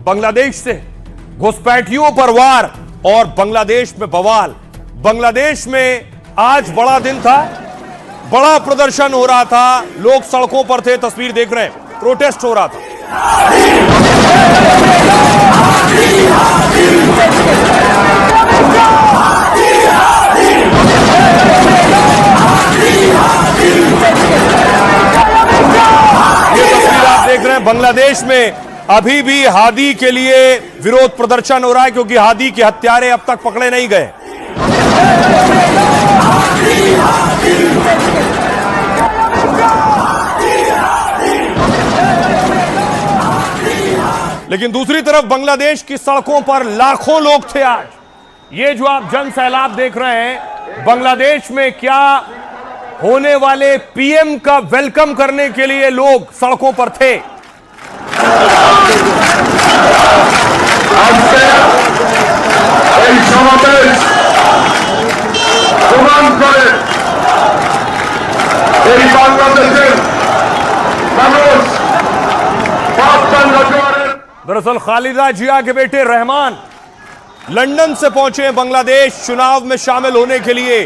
बांग्लादेश से घुसपैठियों पर वार और बांग्लादेश में बवाल। बांग्लादेश में आज बड़ा दिन था, बड़ा प्रदर्शन हो रहा था, लोग सड़कों पर थे, तस्वीर देख रहे हैं, प्रोटेस्ट हो रहा था। ये तस्वीर आप देख रहे हैं, बांग्लादेश में अभी भी हादी के लिए विरोध प्रदर्शन हो रहा है क्योंकि हादी के हत्यारे अब तक पकड़े नहीं गए। लेकिन दूसरी तरफ बांग्लादेश की सड़कों पर लाखों लोग थे आज। ये जो आप जन सैलाब देख रहे हैं, बांग्लादेश में क्या होने वाले पीएम का वेलकम करने के लिए लोग सड़कों पर थे। दरअसल खालिदा जिया के बेटे रहमान लंदन से पहुंचे हैं बांग्लादेश चुनाव में शामिल होने के लिए।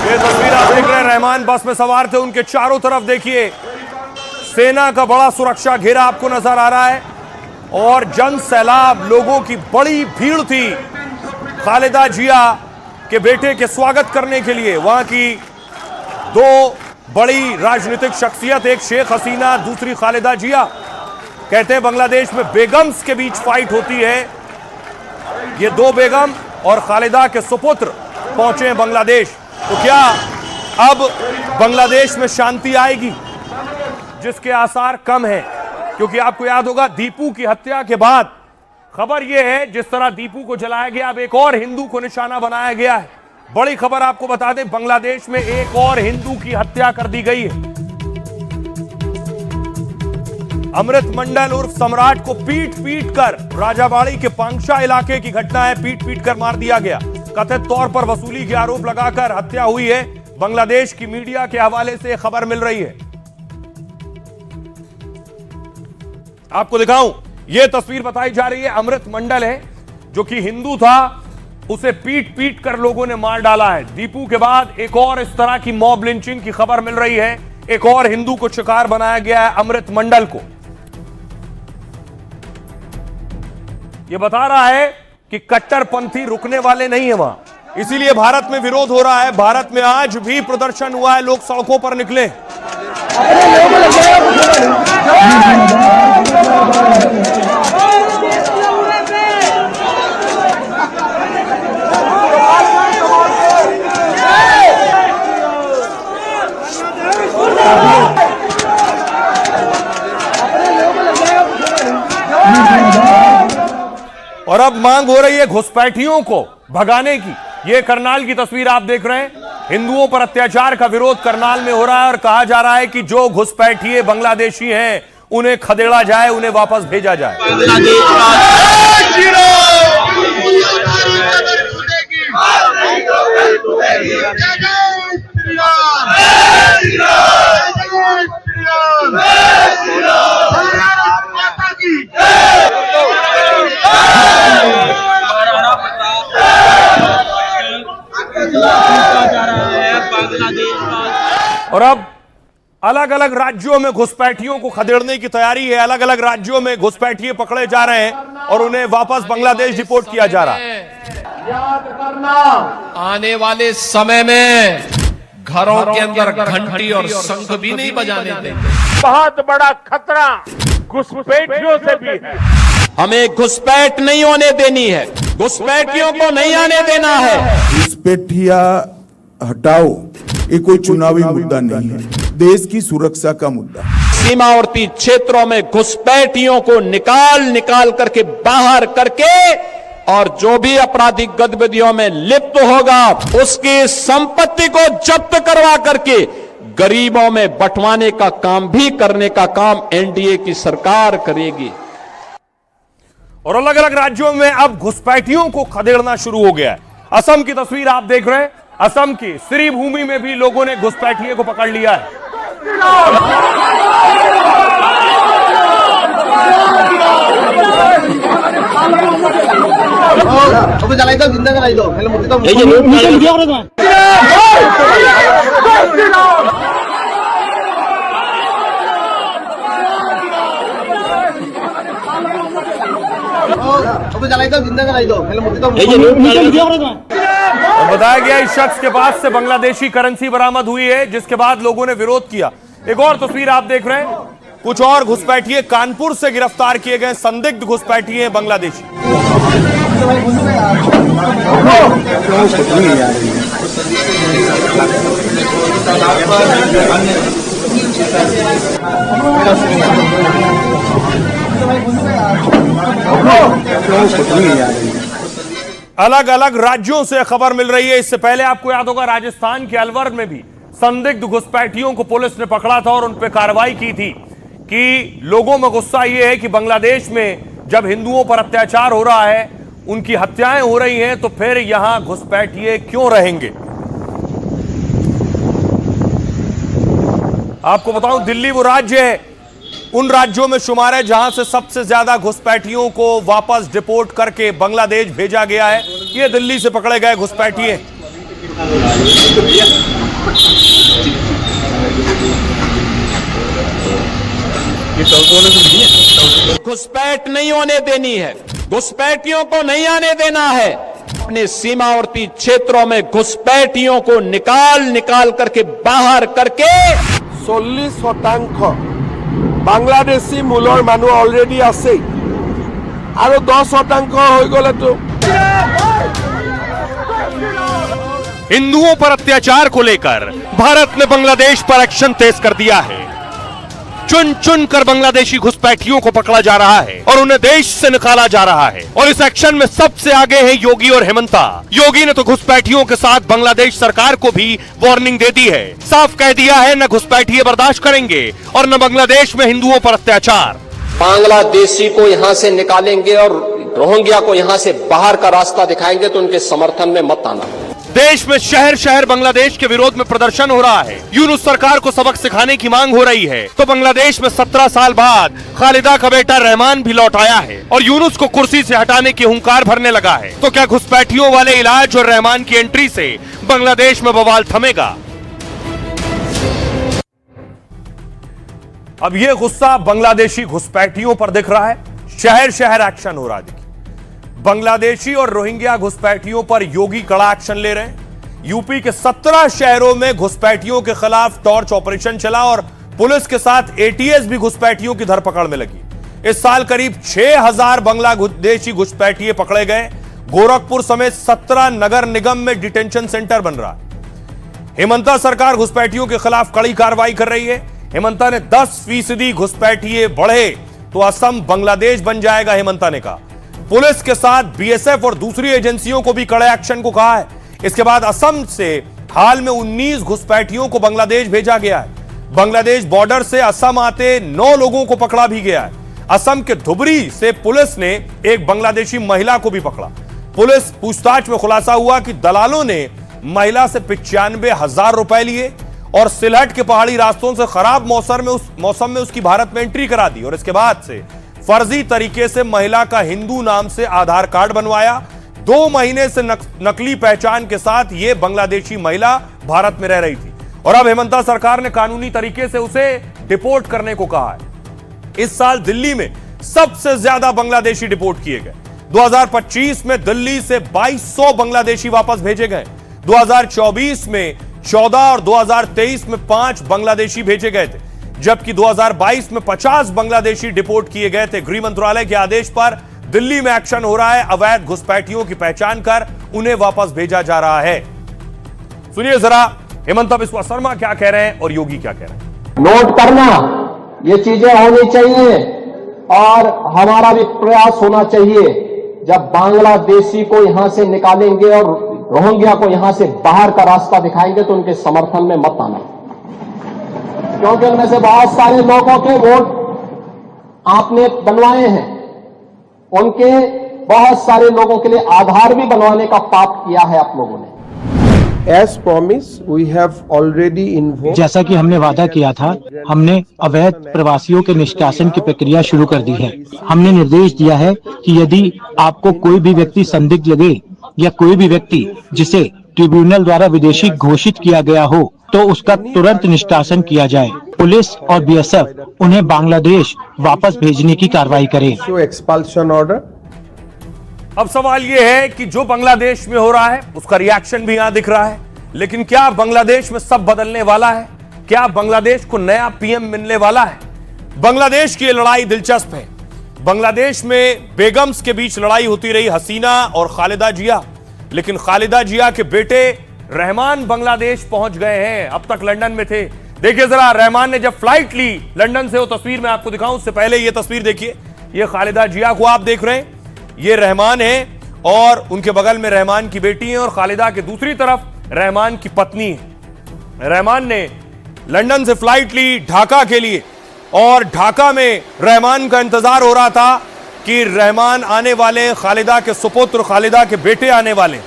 ये तस्वीर आप देख रहे हैं, रहमान बस में सवार थे, उनके चारों तरफ देखिए सेना का बड़ा सुरक्षा घेरा आपको नजर आ रहा है और जन सैलाब लोगों की बड़ी भीड़ थी खालिदा जिया के बेटे के स्वागत करने के लिए। वहां की दो बड़ी राजनीतिक शख्सियत, एक शेख हसीना, दूसरी खालिदा जिया। कहते हैं बांग्लादेश में बेगम्स के बीच फाइट होती है। ये दो बेगम और खालिदा के सुपुत्र पहुंचे हैं बांग्लादेश। तो क्या अब बांग्लादेश में शांति आएगी, जिसके आसार कम हैं, क्योंकि आपको याद होगा दीपू की हत्या के बाद खबर यह है जिस तरह दीपू को जलाया गया, अब एक और हिंदू को निशाना बनाया गया है। बड़ी खबर आपको बता दें, बांग्लादेश में एक और हिंदू की हत्या कर दी गई है। अमृत मंडल उर्फ सम्राट को पीट पीट कर, राजाबाड़ी के पांगशा इलाके की घटना है, पीट पीट कर मार दिया गया। कथित तौर पर वसूली के आरोप लगाकर हत्या हुई है। बांग्लादेश की मीडिया के हवाले से खबर मिल रही है। आपको दिखाऊं, यह तस्वीर बताई जा रही है, अमृत मंडल है जो कि हिंदू था, उसे पीट पीट कर लोगों ने मार डाला है। दीपू के बाद एक और इस तरह की मॉब लिंचिंग की खबर मिल रही है। एक और हिंदू को शिकार बनाया गया है अमृत मंडल को। यह बता रहा है कि कट्टरपंथी रुकने वाले नहीं है वहां, इसीलिए भारत में विरोध हो रहा है। भारत में आज भी प्रदर्शन हुआ है, लोग सड़कों पर निकले। और अब मांग हो रही है घुसपैठियों को भगाने की। यह करनाल की तस्वीर आप देख रहे हैं, हिंदुओं पर अत्याचार का विरोध करनाल में हो रहा है और कहा जा रहा है कि जो घुसपैठिए बांग्लादेशी हैं उन्हें खदेड़ा जाए, उन्हें वापस भेजा जाए। और अब अलग अलग राज्यों में घुसपैठियों को खदेड़ने की तैयारी है। अलग अलग राज्यों में घुसपैठिए पकड़े जा रहे हैं और उन्हें वापस बांग्लादेश डिपोर्ट किया जा रहा है। याद करना, आने वाले समय में घरों के अंदर घंटी और शंख भी नहीं बजाने देंगे। बहुत बड़ा खतरा घुसपैठियों से भी है। हमें घुसपैठ नहीं होने देनी है, घुसपैठियों को नहीं आने देना है। घुसपैठिया हटाओ, ये कोई चुनावी मुद्दा नहीं है, देश की सुरक्षा का मुद्दा। सीमावर्ती क्षेत्रों में घुसपैठियों को निकाल करके बाहर करके और जो भी आपराधिक गतिविधियों में लिप्त होगा उसकी संपत्ति को जब्त करवा करके गरीबों में बंटवाने का काम भी करने का काम एनडीए की सरकार करेगी। और अलग अलग राज्यों में अब घुसपैठियों को खदेड़ना शुरू हो गया है। असम की तस्वीर आप देख रहे हैं। असम की सिरी भूमि में भी लोगों ने घुसपैठिए को पकड़ लिया है। जिंदा कराई दो जिंदा कराई दो और बताया गया इस शख्स के पास से बांग्लादेशी करेंसी बरामद हुई है, जिसके बाद लोगों ने विरोध किया। एक और तस्वीर आप देख रहे हैं, कुछ और घुसपैठिए कानपुर से गिरफ्तार किए गए संदिग्ध घुसपैठिए बांग्लादेशी। अलग अलग राज्यों से खबर मिल रही है। इससे पहले आपको याद होगा राजस्थान के अलवर में भी संदिग्ध घुसपैठियों को पुलिस ने पकड़ा था और उन पर कार्रवाई की थी कि लोगों में गुस्सा यह है कि बांग्लादेश में जब हिंदुओं पर अत्याचार हो रहा है, उनकी हत्याएं हो रही हैं, तो फिर यहां घुसपैठिए क्यों रहेंगे। आपको बताऊं, दिल्ली वो राज्य है, उन राज्यों में शुमार है जहां से सबसे ज्यादा घुसपैठियों को वापस डिपोर्ट करके बांग्लादेश भेजा गया है। ये दिल्ली से पकड़े गए घुसपैठिए। घुसपैठ नहीं होने देनी है, घुसपैठियों को नहीं आने देना है। अपने सीमावर्ती क्षेत्रों में घुसपैठियों को निकाल करके बाहर करके 40% বাংলাদেশী মূলৰ মানুহ অলৰেডি আছে আৰু 10% হৈ গলে তো। हिंदुओं पर अत्याचार को लेकर भारत ने बांग्लादेश पर एक्शन तेज कर दिया है। चुन चुन कर बांग्लादेशी घुसपैठियों को पकड़ा जा रहा है और उन्हें देश से निकाला जा रहा है। और इस एक्शन में सबसे आगे है योगी और हेमंता। योगी ने तो घुसपैठियों के साथ बांग्लादेश सरकार को भी वार्निंग दे दी है। साफ कह दिया है, न घुसपैठिए बर्दाश्त करेंगे और न बांग्लादेश में हिंदुओं पर अत्याचार। बांग्लादेशी को यहां से निकालेंगे और रोहिंग्या को यहां से बाहर का रास्ता दिखाएंगे तो उनके समर्थन में मत आना। देश में शहर शहर बांग्लादेश के विरोध में प्रदर्शन हो रहा है। यूनुस सरकार को सबक सिखाने की मांग हो रही है। तो बांग्लादेश में 17 साल बाद खालिदा का बेटा रहमान भी लौट आया है और यूनुस को कुर्सी से हटाने की हुंकार भरने लगा है। तो क्या घुसपैठियों वाले इलाज और रहमान की एंट्री से बांग्लादेश में बवाल थमेगा? अब यह गुस्सा बांग्लादेशी घुसपैठियों पर दिख रहा है। शहर शहर एक्शन हो रहा है। बांग्लादेशी और रोहिंग्या घुसपैठियों पर योगी कड़ा एक्शन ले रहे हैं। यूपी के 17 शहरों में घुसपैठियों के खिलाफ टॉर्च ऑपरेशन चला और पुलिस के साथ एटीएस भी घुसपैठियों की धरपकड़ में लगी। इस साल करीब 6000 बांग्लादेशी घुसपैठिए पकड़े गए। गोरखपुर समेत 17 नगर निगम में डिटेंशन सेंटर बन रहा है। हेमंता सरकार घुसपैठियों के खिलाफ कड़ी कार्रवाई कर रही है। हेमंता ने 10% घुसपैठिए बढ़े तो असम बांग्लादेश बन जाएगा, हेमंता ने कहा। पुलिस के साथ बीएसएफ और दूसरी एजेंसियों को भी कड़े एक्शन को कहा है। इसके बाद असम से हाल में 19 घुसपैठियों को बांग्लादेश भेजा गया है। बांग्लादेश बॉर्डर से असम आते 9 लोगों को पकड़ा भी गया है। असम के धुबरी से पुलिस ने एक बांग्लादेशी महिला को भी पकड़ा। पुलिस पूछताछ में खुलासा हुआ कि दलालों ने महिला से 95,000 रुपए लिए और सिलहट के पहाड़ी रास्तों से खराब मौसम में उसकी भारत में एंट्री करा दी और इसके बाद से फर्जी तरीके से महिला का हिंदू नाम से आधार कार्ड बनवाया। 2 महीने से नकली पहचान के साथ यह बांग्लादेशी महिला भारत में रह रही थी और अब हेमंता सरकार ने कानूनी तरीके से उसे डिपोर्ट करने को कहा है। इस साल दिल्ली में सबसे ज्यादा बांग्लादेशी डिपोर्ट किए गए। 2025 में दिल्ली से 2200 बांग्लादेशी वापस भेजे गए। 2024 में 14 और 2023 में 5 बांग्लादेशी भेजे गए थे, जबकि 2022 में 50 बांग्लादेशी डिपोर्ट किए गए थे। गृह मंत्रालय के आदेश पर दिल्ली में एक्शन हो रहा है। अवैध घुसपैठियों की पहचान कर उन्हें वापस भेजा जा रहा है। सुनिए जरा हेमंता बिस्वा शर्मा क्या कह रहे हैं और योगी क्या कह रहे हैं। नोट करना, ये चीजें होनी चाहिए और हमारा भी प्रयास होना चाहिए। जब बांग्लादेशी को यहां से निकालेंगे और रोहिंग्या को यहां से बाहर का रास्ता दिखाएंगे तो उनके समर्थन में मत आना, क्योंकि उनमें से बहुत सारे लोगों के वोट आपने बनवाए हैं। उनके बहुत सारे लोगों के लिए आधार भी बनवाने का पाप किया है आप लोगों ने। As promised, we have already invoked जैसा कि हमने वादा किया था, हमने अवैध प्रवासियों के निष्कासन की प्रक्रिया शुरू कर दी है। हमने निर्देश दिया है कि यदि आपको कोई भी व्यक्ति संदिग्ध लगे या कोई भी व्यक्ति जिसे ट्रिब्यूनल द्वारा विदेशी घोषित किया गया हो, तो उसका तुरंत निष्कासन किया जाए। पुलिस और बीएसएफ उन्हें बांग्लादेश वापस भेजने की कार्रवाई करे। issue expulsion order. अब सवाल यह है कि जो बांग्लादेश में हो रहा है उसका रिएक्शन भी यहां दिख रहा है, लेकिन क्या बांग्लादेश में सब बदलने वाला है? क्या बांग्लादेश को नया पीएम मिलने वाला है? बांग्लादेश की ये लड़ाई दिलचस्प है। बांग्लादेश में बेगम्स के बीच लड़ाई होती रही, हसीना और खालिदा जिया, लेकिन खालिदा जिया के बेटे रहमान बांग्लादेश पहुंच गए हैं। अब तक लंदन में थे। देखिए जरा, रहमान ने जब फ्लाइट ली लंदन से, वो तस्वीर मैं आपको दिखाऊं उससे पहले ये तस्वीर देखिए। ये खालिदा जिया को आप देख रहे हैं, ये रहमान है और उनके बगल में रहमान की बेटी है और खालिदा के दूसरी तरफ रहमान की पत्नी है। रहमान ने लंदन से फ्लाइट ली ढाका के लिए और ढाका में रहमान का इंतजार हो रहा था कि रहमान आने वाले, खालिदा के सुपुत्र, खालिदा के बेटे आने वाले।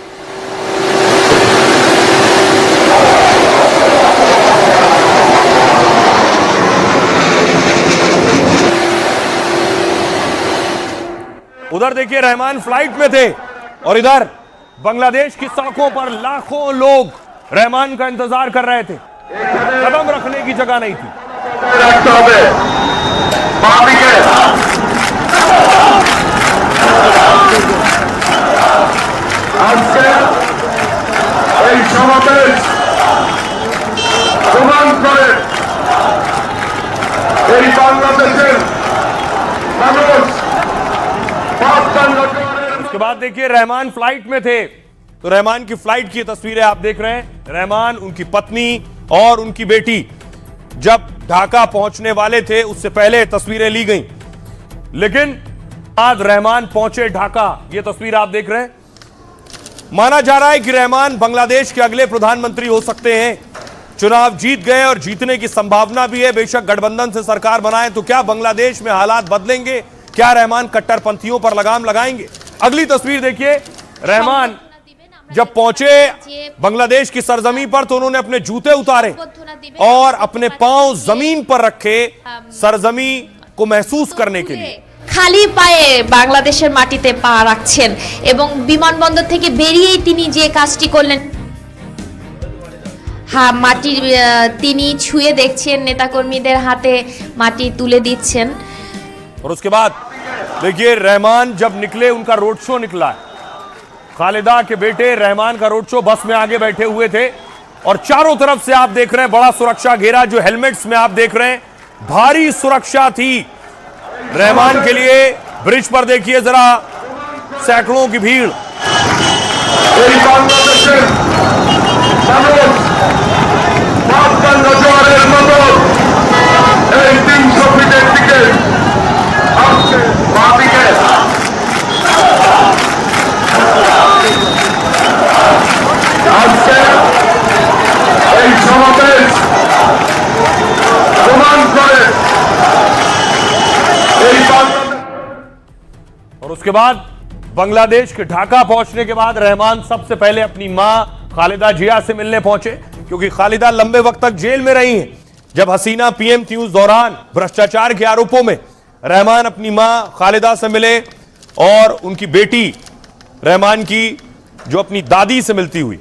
उधर देखिए रहमान फ्लाइट में थे और इधर बांग्लादेश की सड़कों पर लाखों लोग रहमान का इंतजार कर रहे थे। कदम रखने की जगह नहीं थी। उसके बाद देखिए रहमान फ्लाइट में थे, तो रहमान की फ्लाइट की तस्वीरें आप देख रहे हैं। रहमान, उनकी पत्नी और उनकी बेटी जब ढाका पहुंचने वाले थे उससे पहले तस्वीरें ली गई, लेकिन आज रहमान पहुंचे ढाका। यह तस्वीर आप देख रहे हैं। माना जा रहा है कि रहमान बांग्लादेश के अगले प्रधानमंत्री हो सकते हैं। चुनाव जीत गए और जीतने की संभावना भी है। बेशक गठबंधन से सरकार बनाए तो क्या बांग्लादेश में हालात बदलेंगे? क्या रहमान कट्टरपंथियों पर लगाम लगाएंगे? अगली तस्वीर देखिए। रहमान जब पहुंचे बांग्लादेश की सरजमी पर तो उन्होंने अपने जूते उतारे और अपने पांव जमीन पर रखे, सरजमी को महसूस करने के लिए। খালি পায়ে বাংলাদেশের মাটিতে পা রাখছেন এবং বিমানবন্দর থেকে বেরিয়েই তিনি যে কাজটি করলেন, হ্যাঁ, মাটি তিনি ছুঁয়ে দেখছেন, নেতাকর্মীদের হাতে মাটি তুলে দিচ্ছেন। और उसके बाद देखिए रहमान जब निकले, उनका रोड शो निकला। खालिदा के बेटे रहमान का रोड शो बस में आगे बैठे हुए थे और चारों तरफ से आप देख रहे हैं बड़ा सुरक्षा घेरा, जो हेलमेट्स में आप देख रहे हैं भारी सुरक्षा थी रहमान के लिए। ब्रिज पर देखिए जरा सैकड़ों की भीड़। और उसके बाद बांग्लादेश के ढाका पहुंचने के बाद रहमान सबसे पहले अपनी मां खालिदा जिया से मिलने पहुंचे, क्योंकि खालिदा लंबे वक्त तक जेल में रही हैं। जब हसीना पीएम थी उस दौरान भ्रष्टाचार के आरोपों में रहमान अपनी मां खालिदा से मिले और उनकी बेटी रहमान की जो अपनी दादी से मिलती हुई।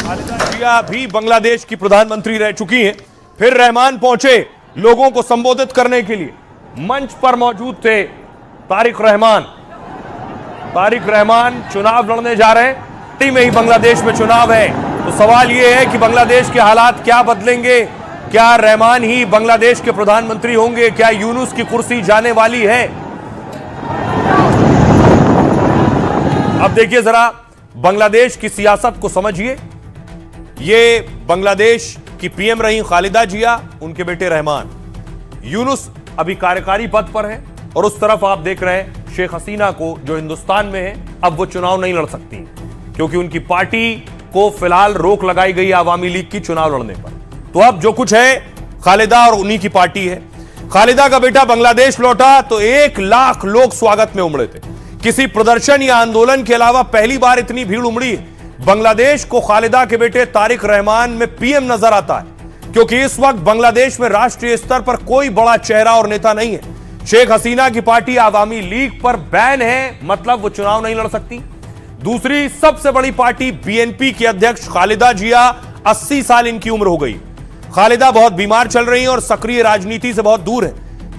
खालिदा जिया भी बांग्लादेश की प्रधानमंत्री रह चुकी हैं। फिर रहमान पहुंचे लोगों को संबोधित करने के लिए। मंच पर मौजूद थे तारिक रहमान। तारिक रहमान चुनाव लड़ने जा रहे हैं। में ही बांग्लादेश में चुनाव है, तो सवाल यह है कि बांग्लादेश के हालात क्या बदलेंगे? क्या रहमान ही बांग्लादेश के प्रधानमंत्री होंगे? क्या यूनुस की कुर्सी जाने वाली है? अब देखिए जरा बांग्लादेश की सियासत को समझिए। ये बांग्लादेश की पीएम रही खालिदा जिया, उनके बेटे रहमान। यूनुस अभी कार्यकारी पद पर है और उस तरफ आप देख रहे हैं शेख हसीना को, जो हिंदुस्तान में है। अब वो चुनाव नहीं लड़ सकती क्योंकि उनकी पार्टी को फिलहाल रोक लगाई गई आवामी लीग की चुनाव लड़ने पर। तो अब जो कुछ है खालिदा और उन्हीं की पार्टी है। खालिदा का बेटा बांग्लादेश लौटा तो 1 लाख लोग स्वागत में उमड़े थे। किसी प्रदर्शन या आंदोलन के अलावा पहली बार इतनी भीड़ उमड़ी है। बांग्लादेश को खालिदा के बेटे तारिक रहमान में पीएम नजर आता है, क्योंकि इस वक्त बांग्लादेश में राष्ट्रीय स्तर पर कोई बड़ा चेहरा और नेता नहीं है। शेख हसीना की पार्टी आवामी लीग पर बैन है, मतलब वो चुनाव नहीं लड़ सकती। दूसरी सबसे बड़ी पार्टी बीएनपी की अध्यक्ष खालिदा जिया, 80 साल इनकी उम्र हो गई। खालिदा बहुत बीमार चल रही हैं और सक्रिय राजनीति से बहुत दूर है।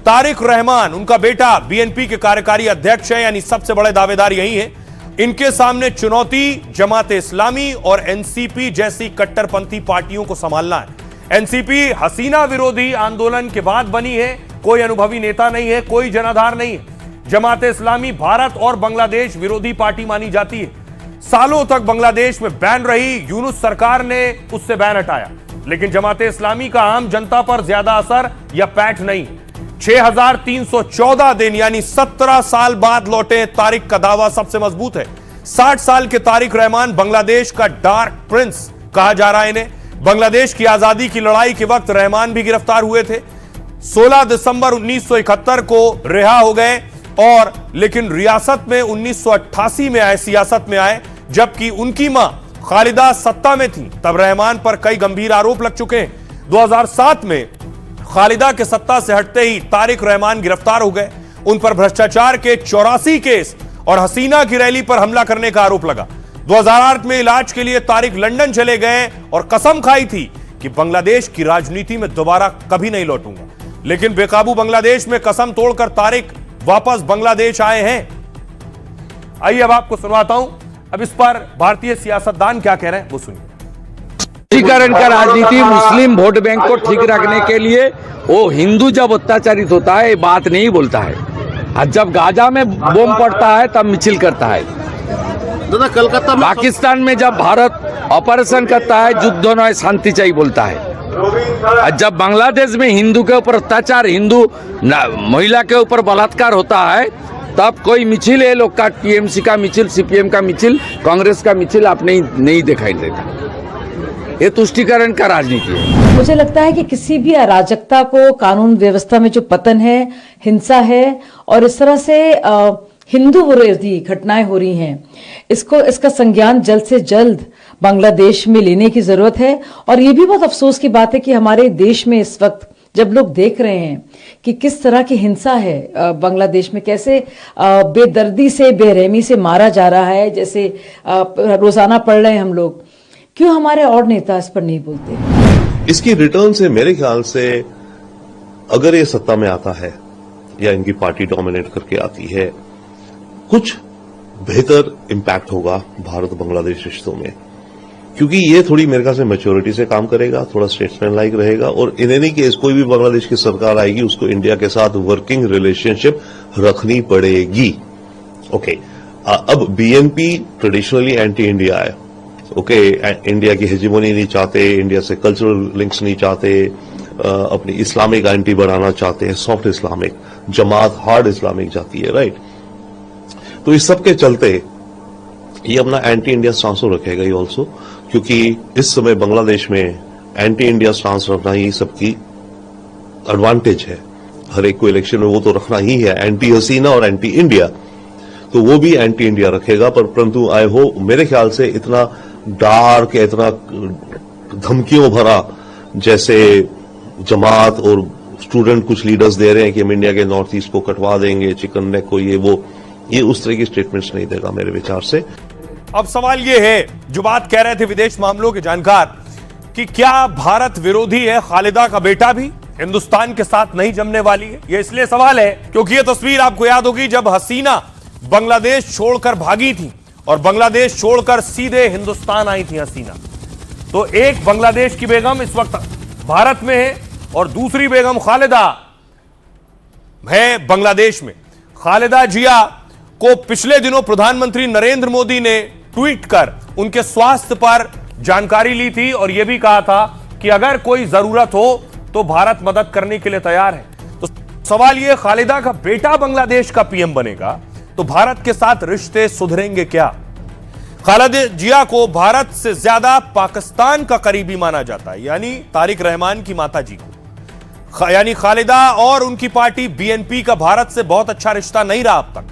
तारिक रहमान उनका बेटा बीएनपी के कार्यकारी अध्यक्ष है, यानी सबसे बड़े दावेदार यही हैं। इनके सामने चुनौती जमाते इस्लामी और एनसीपी जैसी कट्टरपंथी पार्टियों को संभालना है। एनसीपी हसीना विरोधी आंदोलन के बाद बनी है, कोई अनुभवी नेता नहीं है, कोई जनाधार नहीं है। जमाते इस्लामी भारत और बांग्लादेश विरोधी पार्टी मानी जाती है। सालों तक बांग्लादेश में बैन रही, यूनुस सरकार ने उससे बैन हटाया, लेकिन जमाते इस्लामी का आम जनता पर ज्यादा असर या पैठ नहीं। 6314 दिन यानी 17 साल बाद लौटे तारिक का दावा सबसे मजबूत है। 60 साल के तारिक रहमान बांग्लादेश का डार्क प्रिंस कहा जा रहा है इन्हें। बांग्लादेश की आजादी की लड़ाई के वक्त रहमान भी गिरफ्तार हुए थे। 16 दिसंबर 1971 को रिहा हो गए और लेकिन रियासत में 1988 में आए, सियासत में आए, जबकि उनकी मां खालिदा सत्ता में थी। तब रहमान पर कई गंभीर आरोप लग चुके हैं। 2007 में खालिदा के सत्ता से हटते ही तारिक रहमान गिरफ्तार हो गए। उन पर भ्रष्टाचार के 84 केस और हसीना की रैली पर हमला करने का आरोप लगा। 2008 में इलाज के लिए तारिक लंदन चले गए और कसम खाई थी कि बांग्लादेश की राजनीति में दोबारा कभी नहीं लौटूंगा। लेकिन बेकाबू बांग्लादेश में कसम तोड़कर तारिक वापस बांग्लादेश आए हैं। आइए अब आपको सुनवाता हूं, अब इस पर भारतीय सियासतदान क्या कह रहे हैं वो सुनिए। तुष्टीकरण का राजनीति मुस्लिम वोट बैंक को ठीक रखने के लिए वो हिंदू जब अत्याचारित होता है बात नहीं बोलता है, और जब गाजा में बम पड़ता है तब मिছিল करता है। कलकत्ता में पाकिस्तान में जब भारत ऑपरेशन करता है युद्ध होना है, शांति चाहिए बोलता है। और जब बांग्लादेश में हिंदू के ऊपर अत्याचार, हिंदू महिला के ऊपर बलात्कार होता है, तब कोई मिছিল है लोग का, टीएमसी का मिছিল, सीपीएम का मिছিল, कांग्रेस का मिছিল आप नहीं दिखाई देता। ये तुष्टीकरण का राजनीति है। मुझे लगता है कि किसी भी अराजकता को, कानून व्यवस्था में जो पतन है, हिंसा है और इस तरह से हिंदू विरोधी घटनाएं हो रही हैं, इसका संज्ञान जल्द से जल्द बांग्लादेश में लेने की जरूरत है। और ये भी बहुत अफसोस की बात है कि हमारे देश में इस वक्त जब लोग देख रहे हैं कि किस तरह की हिंसा है बांग्लादेश में, कैसे बेदर्दी से, बेरहमी से मारा जा रहा है, जैसे रोजाना पढ़ रहे हैं हम लोग, क्यों हमारे और नेता इस पर नहीं बोलते? इसकी रिटर्न से मेरे ख्याल से अगर ये सत्ता में आता है या इनकी पार्टी डोमिनेट करके आती है, कुछ बेहतर इंपैक्ट होगा भारत बांग्लादेश रिश्तों में, क्योंकि ये थोड़ी मेरे ख्याल से मैच्योरिटी से काम करेगा, थोड़ा स्टेट्समैन लाइक रहेगा। और इन एनी केस कोई भी बांग्लादेश की सरकार आएगी उसको इंडिया के साथ वर्किंग रिलेशनशिप रखनी पड़ेगी। ओके, अब बीएनपी ट्रेडिशनली एंटी इंडिया है। ओके, इंडिया की हेजिमोनी नहीं चाहते, इंडिया से कल्चरल लिंक्स नहीं चाहते, अपनी इस्लामिक आइडेंटिटी बढ़ाना चाहते हैं, सॉफ्ट इस्लामिक। जमात हार्ड इस्लामिक जाती है, राइट। तो इस सब के चलते ये अपना एंटी इंडिया स्टांस रखेगा ही ऑल्सो, क्योंकि इस समय बांग्लादेश में एंटी इंडिया स्टांस रखना ही सबकी एडवांटेज है। हर एक को इलेक्शन में वो तो रखना ही है, एंटी हसीना और एंटी इंडिया, तो वो भी एंटी इंडिया रखेगा। परंतु आई होप, मेरे ख्याल से इतना डार्क, इतना धमकियों भरा जैसे जमात और स्टूडेंट कुछ लीडर्स दे रहे हैं कि हम इंडिया के नॉर्थ ईस्ट को कटवा देंगे, चिकन नेक को, ये उस तरह की स्टेटमेंट्स नहीं देगा मेरे विचार से। अब सवाल यह है, जो बात कह रहे थे विदेश मामलों के जानकार, कि क्या भारत विरोधी है खालिदा का बेटा भी हिंदुस्तान के साथ नहीं जमने वाली है? यह इसलिए सवाल है क्योंकि यह तस्वीर आपको याद होगी जब हसीना बांग्लादेश छोड़कर भागी थी और बांग्लादेश छोड़कर सीधे हिंदुस्तान आई थी हसीना। तो एक बांग्लादेश की बेगम इस वक्त भारत में है और दूसरी बेगम खालिदा है बांग्लादेश में। खालिदा जिया को पिछले दिनों प्रधानमंत्री नरेंद्र मोदी ने ट्वीट कर उनके स्वास्थ्य पर जानकारी ली थी और यह भी कहा था कि अगर कोई जरूरत हो तो भारत मदद करने के लिए तैयार है। तो सवाल यह, खालिदा का बेटा बांग्लादेश का पीएम बनेगा तो भारत के साथ रिश्ते सुधरेंगे क्या? खालिदा जिया को भारत से ज्यादा पाकिस्तान का करीबी माना जाता है, यानी तारिक रहमान की माता जी को। यानी खालिदा और उनकी पार्टी बीएनपी का भारत से बहुत अच्छा रिश्ता नहीं रहा अब तक।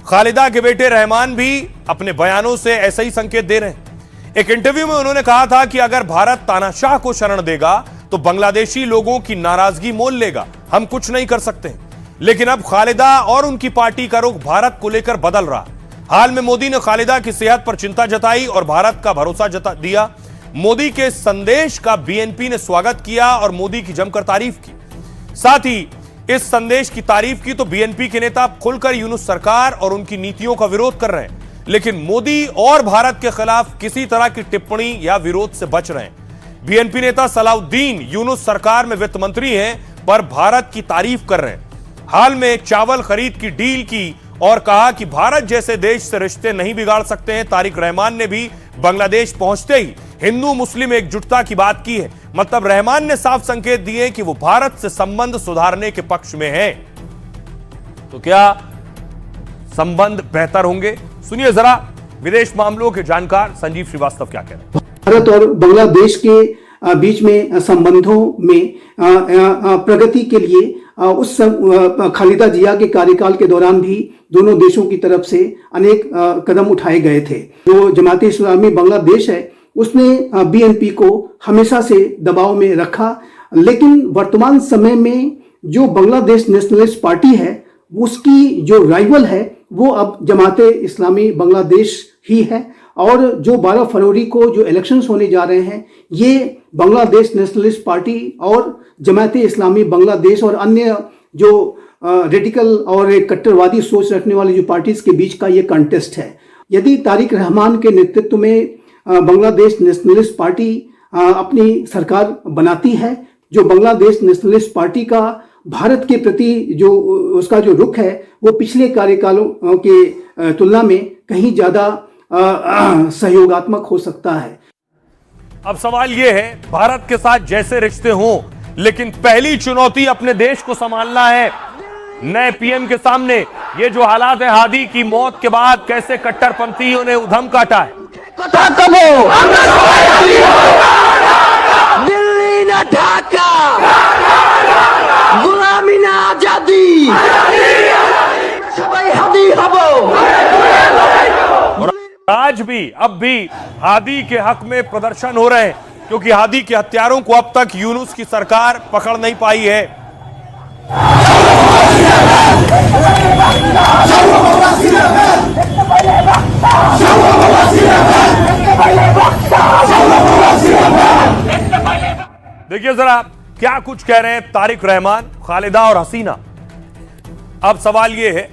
खालिदा के बेटे रहमान भी अपने बयानों से ऐसा ही संकेत दे रहे हैं। एक इंटरव्यू में उन्होंने कहा था कि अगर भारत तानाशाह को शरण देगा तो बांग्लादेशी लोगों की नाराजगी मोल लेगा, हम कुछ नहीं कर सकते। लेकिन अब खालिदा और उनकी पार्टी का रुख भारत को लेकर बदल रहा। हाल में मोदी ने खालिदा की सेहत पर चिंता जताई और भारत का भरोसा दिया। मोदी के संदेश का बीएनपी ने स्वागत किया और मोदी की जमकर तारीफ की। साथ ही इस संदेश की तारीफ की तो बीएनपी के नेता खुलकर यूनुस सरकार और उनकी नीतियों का विरोध कर रहे हैं, लेकिन मोदी और भारत के खिलाफ किसी तरह की टिप्पणी या विरोध से बच रहे हैं। बीएनपी नेता सलाउद्दीन यूनुस सरकार में वित्त मंत्री हैं, पर भारत की तारीफ कर रहे हैं। हाल में चावल खरीद की डील की और कहा कि भारत जैसे देश से रिश्ते नहीं बिगाड़ सकते हैं। तारिक रहमान ने भी बांग्लादेश पहुंचते ही हिंदू मुस्लिम एकजुटता की बात की है। मतलब रहमान ने साफ संकेत दिए कि वो भारत से संबंध सुधारने के पक्ष में हैं। तो क्या संबंध बेहतर होंगे? सुनिए जरा विदेश मामलों के जानकार संजीव श्रीवास्तव क्या कह रहे हैं। भारत और बांग्लादेश के बीच में संबंधों में प्रगति के लिए उस खालिदा जिया के कार्यकाल के दौरान भी दोनों देशों की तरफ से अनेक कदम उठाए गए थे। जो जमात इस्लामी बांग्लादेश है उसने बीएनपी को हमेशा से दबाव में रखा, लेकिन वर्तमान समय में जो बांग्लादेश नेशनलिस्ट पार्टी है उसकी जो राइवल है वो अब जमात इस्लामी बांग्लादेश ही है। और जो 12 फरवरी को जो इलेक्शंस होने जा रहे हैं ये बांग्लादेश नेशनलिस्ट पार्टी और जमात इस्लामी बांग्लादेश और अन्य जो रेडिकल और एक कट्टरवादी सोच रखने वाली जो पार्टीज के बीच का ये कंटेस्ट है। यदि तारिक रहमान के नेतृत्व में बांग्लादेश नेशनलिस्ट पार्टी अपनी सरकार बनाती है, जो बांग्लादेश नेशनलिस्ट पार्टी का भारत के प्रति जो उसका जो रुख है वो पिछले कार्यकालों के तुलना में कहीं ज्यादा सहयोगात्मक हो सकता है। अब सवाल यह है, भारत के साथ जैसे रिश्ते हों, लेकिन पहली चुनौती अपने देश को संभालना है। नए पीएम के सामने ये जो हालात है, हादी की मौत के बाद कैसे कट्टरपंथियों ने उधम काटा है। दिल्ली ना ढाका, गुलामी ना आजादी, सबाई हादी हबो। आज भी अब भी हादी के हक में प्रदर्शन हो रहे हैं, क्योंकि हादी के हत्यारों को अब तक यूनुस की सरकार पकड़ नहीं पाई है। देखिए जरा क्या कुछ कह रहे हैं तारिक रहमान, खालिदा और हसीना। अब सवाल यह है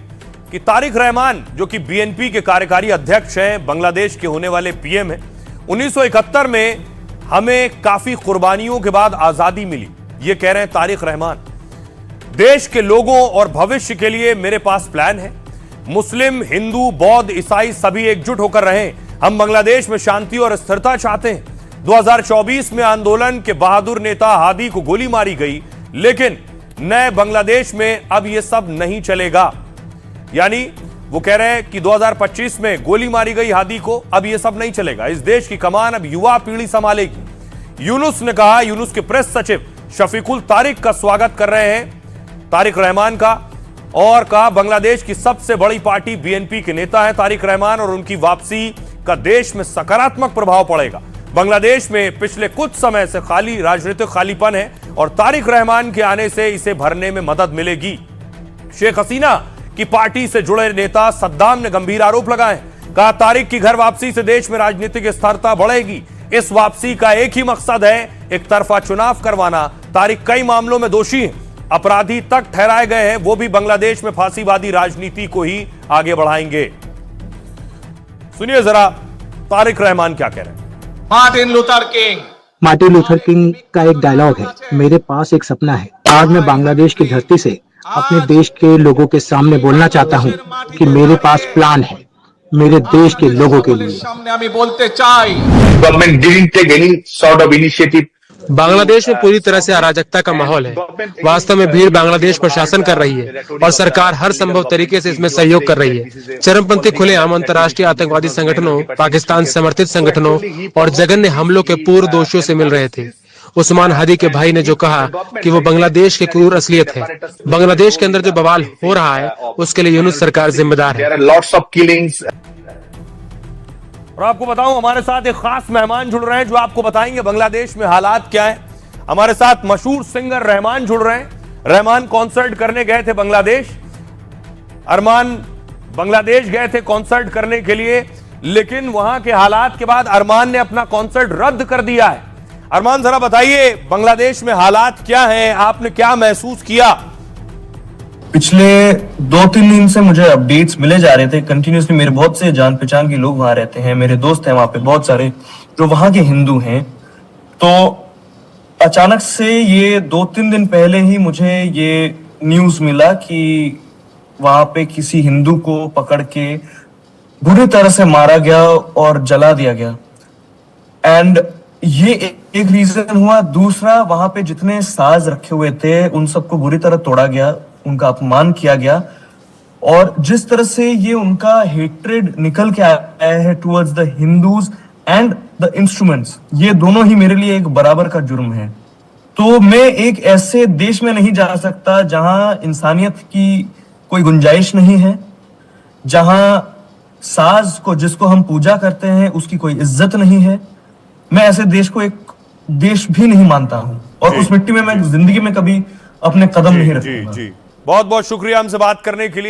कि तारिक रहमान जो कि बीएनपी के कार्यकारी अध्यक्ष हैं, बांग्लादेश के होने वाले पीएम हैं, 1971 में हमें काफी कुर्बानियों के बाद आजादी मिली, ये कह रहे हैं तारिक रहमान। देश के लोगों और भविष्य के लिए मेरे पास प्लान है। मुस्लिम, हिंदू, बौद्ध, ईसाई सभी एकजुट होकर रहें। हम बांग्लादेश में शांति और स्थिरता चाहते हैं। 2024 में आंदोलन के बहादुर नेता हादी को गोली मारी गई, लेकिन नए बांग्लादेश में अब यह सब नहीं चलेगा। यानी वो कह रहे हैं कि 2025 में गोली मारी गई हादी को, अब यह सब नहीं चलेगा। इस देश की कमान अब युवा पीढ़ी संभालेगी। यूनुस ने कहा, यूनुस के प्रेस सचिव शफीकुल तारिक का स्वागत कर रहे हैं तारिक रहमान का, और कहा बांग्लादेश की सबसे बड़ी पार्टी बीएनपी के नेता है तारिक रहमान, और उनकी वापसी का देश में सकारात्मक प्रभाव पड़ेगा। बांग्लादेश में पिछले कुछ समय से खाली राजनीतिक खालीपन है और तारिक रहमान के आने से इसे भरने में मदद मिलेगी। शेख हसीना की पार्टी से जुड़े नेता सद्दाम ने गंभीर आरोप लगाए। कहा तारिक की घर वापसी से देश में राजनीतिक स्थिरता बढ़ेगी। इस वापसी का एक ही मकसद है, एक तरफा चुनाव करवाना। तारिक कई मामलों में दोषी हैं, अपराधी तक ठहराए गए हैं। वो भी बांग्लादेश में फांसीवादी राजनीति को ही आगे बढ़ाएंगे। सुनिए जरा तारिक रहमान क्या कह रहे हैं। मार्टिन लूथर किंग का एक डायलॉग है, मेरे पास एक सपना है। आज मैं बांग्लादेश की धरती से अपने देश के लोगों के सामने बोलना चाहता हूं कि मेरे पास प्लान है मेरे देश के लोगों के लिए। Government didn't take any sort of initiative. Bangladesh में पूरी तरह से अराजकता का माहौल है। वास्तव में भीड़ बांग्लादेश पर शासन कर रही है और सरकार हर संभव तरीके से इसमें सहयोग कर रही है। चरमपंथी खुलेआम अंतर्राष्ट्रीय आतंकवादी संगठनों, पाकिस्तान समर्थित संगठनों और जघन्य हमलों के पूर्व दोषियों से मिल रहे थे। उस्मान हादी के भाई ने जो कहा कि वो बांग्लादेश की क्रूर असलियत है। बांग्लादेश के अंदर जो बवाल हो रहा है उसके लिए यूनुस सरकार जिम्मेदार है। Lots of killings. और आपको बताऊं, हमारे साथ एक खास मेहमान जुड़ रहे हैं जो आपको बताएंगे बांग्लादेश में हालात क्या है। हमारे साथ मशहूर सिंगर रहमान जुड़ रहे हैं। रहमान कॉन्सर्ट करने गए थे बांग्लादेश। अरमान बांग्लादेश गए थे कॉन्सर्ट करने के लिए, लेकिन वहां के हालात के बाद अरमान ने अपना कॉन्सर्ट रद्द कर दिया है। अरमान, जरा बताइए बांग्लादेश में हालात क्या हैं, आपने क्या महसूस किया? पिछले 2-3 दिन से मुझे अपडेट्स मिले जा रहे थे कंटिन्यूसली। मेरे बहुत से जान पहचान के लोग वहां रहते हैं, मेरे दोस्त हैं वहां पे बहुत सारे जो वहां के हिंदू हैं। तो अचानक से ये 2-3 दिन पहले ही मुझे ये न्यूज मिला कि वहां पे किसी हिंदू को पकड़ के बुरी तरह से मारा गया और जला दिया गया। एंड ये एक रीजन हुआ। दूसरा, वहां पे जितने साज रखे हुए थे उन सबको बुरी तरह तोड़ा गया, उनका अपमान किया गया। और जिस तरह से ये उनका हेट्रेड निकल के आया है towards the Hindus and the instruments, ये दोनों ही मेरे लिए एक बराबर का जुर्म है। तो मैं एक ऐसे देश में नहीं जा सकता जहां इंसानियत की कोई गुंजाइश नहीं है, जहां साज को जिसको हम पूजा करते हैं उसकी कोई इज्जत नहीं है। मैं ऐसे देश को एक देश भी नहीं मानता हूं और उस मिट्टी में मैं जिंदगी में कभी अपने कदम नहीं रखूंगा। जी, बहुत बहुत शुक्रिया हमसे बात करने के लिए।